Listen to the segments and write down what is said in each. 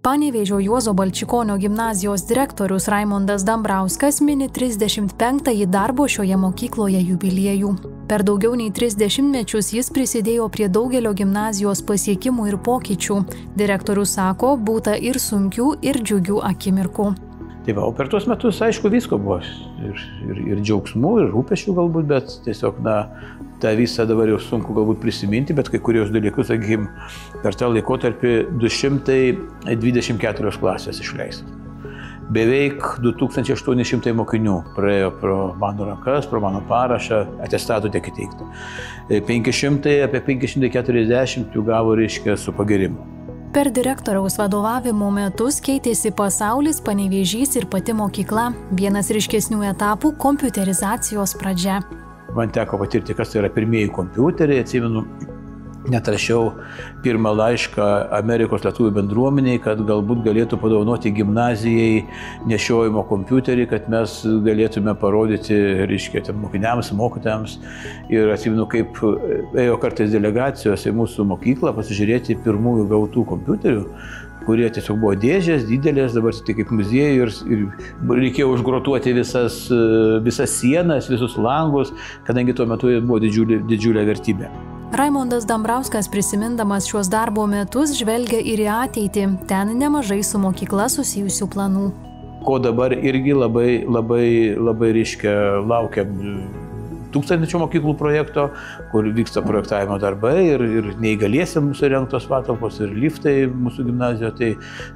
Panevėžio Juozo Balčikonio gimnazijos direktorius Raimondas Dambrauskas mini 35-ąjį darbo šioje mokykloje jubiliejų. Per daugiau nei 30 mečius jis prisidėjo prie daugelio gimnazijos pasiekimų ir pokyčių. Direktorius sako, būta ir sunkių, ir džiugių akimirkų. Tai va, o per tuos metus, aišku, visko buvo. Ir džiaugsmų, ir rūpesčių galbūt, bet tiesiog, tą visą dabar jau sunku galbūt prisiminti, bet kai kurios dalykus, sakykime, per tą laikotarpį 224 klasės išleistas. Beveik 2800 mokinių praėjo pro mano rankas, pro mano parašą, atestatų tiek įteikta. Apie 540 jų gavo, reiškia, su pagirimu. Per direktoriaus vadovavimo metus keitėsi pasaulis, Panevėžys ir pati mokykla. Vienas ryškesnių etapų – kompiuterizacijos pradžia. Man teko patirti, kas tai yra pirmieji kompiuteriai, atsimenu, net rašiau pirmą laišką Amerikos lietuvių bendruomeniai, kad galbūt galėtų padovanoti gimnazijai nešiojimo kompiuterį, kad mes galėtume parodyti, reiškia, mokiniams, mokytojams. Ir atsimenu, kaip ėjo kartais delegacijos į mūsų mokyklą pasižiūrėti pirmųjų gautų kompiuterių, kurie tiesiog buvo dėžės, didelės, dabar tik kaip muziejai ir reikėjo užgrotuoti visas sienas, visus langus, kadangi tuo metu buvo didžiulė vertybė. Raimondas Dambrauskas, prisimindamas šiuos darbo metus, žvelgia ir į ateitį. Ten nemažai su mokykla susijusių planų. Ko dabar irgi labai reiškia laukiam tūkstantmečio mokyklų projekto, kur vyksta projektavimo darbai ir neįgaliesiems mūsų rengtos patalpos, ir liftai mūsų gimnazijoje.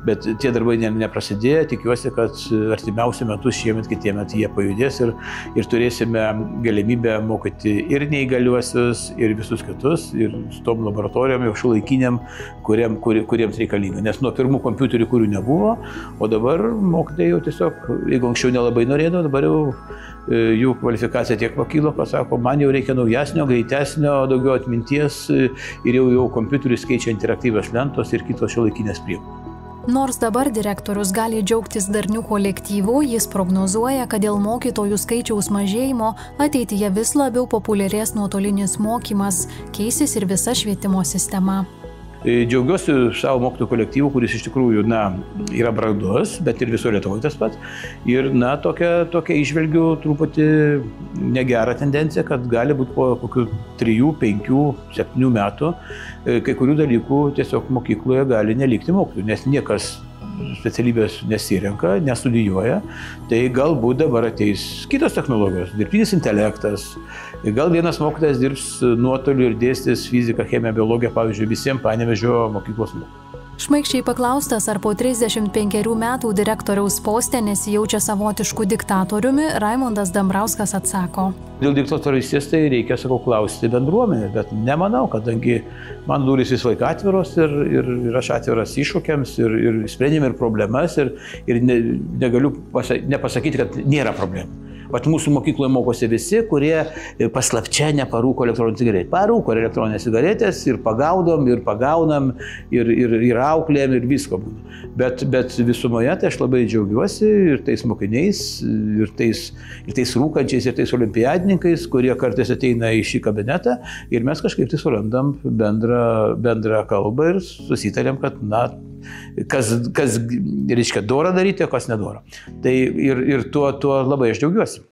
Bet tie darbai neprasidėjo, tikiuosi, kad artimiausiu metu šiemet, kitiemet jie pajudės ir turėsime galimybę mokyti ir neįgaliuosius, ir visus kitus, ir su tom laboratorijom jau šiuolaikiniam, kuriems reikalinga. Nes nuo pirmų kompiuterių, kurių nebuvo, o dabar mokytojai jau tiesiog, jeigu anksčiau nelabai norėdavo, dabar jau jų kvalifikacija tiek pakilo, pasako, man jau reikia naujesnio, greitesnio, daugiau atminties ir jau kompiuterius keičia interaktyvios lentos ir kitos šiuolaikinės priemonės. Nors dabar direktorius gali džiaugtis darnių kolektyvų, jis prognozuoja, kad dėl mokytojų skaičiaus mažėjimo ateityje vis labiau populiarės nuotolinis mokymas, keisis ir visa švietimo sistema. Džiaugiuosi savo mokytojų kolektyvų, kuris iš tikrųjų, yra brandus, bet ir viso Lietuvoje tas pats. Ir, tokia išvelgiu truputį negerą tendenciją, kad gali būti po kokių 3, 5, 7 metų kai kurių dalykų tiesiog mokykloje gali nelikti mokytojų, nes niekas specialybės nesirenka, nestudijuoja, tai galbūt dabar ateis kitos technologijos, dirbtinis intelektas, gal vienas mokytojas dirbs nuotoliu ir dėstys fiziką, chemiją, biologiją, pavyzdžiui, visiems Panevėžio mokyklos mokiniams. Šmaikščiai paklaustas, ar po 35 metų direktoriaus poste nesijaučia savotišku diktatoriumi, Raimondas Dambrauskas atsako. Dėl diktatorystės tai reikia, klausti bendruomenę, bet nemanau, kadangi man durys visą laiką atviros ir aš atviras iššūkiams ir sprendėme ir problemas ir negaliu nepasakyti, kad nėra problemų. Vat mūsų mokykloje mokosi visi, kurie paslapčia neparūko elektroninės cigaretės. Parūko elektroninės cigaretės ir pagaudom, ir pagaunam, ir auklėjam, ir visko būna. Bet visumoje tai aš labai džiaugiuosi ir tais mokiniais, ir tais rūkančiais, ir tais olimpiadininkais, kurie kartais ateina į šį kabinetą ir mes kažkaip tai surandam bendrą kalbą ir susitarėm, kad kas reiškia dora daryti, o kas nedora. Tai ir tuo labai aš džiaugiuosi.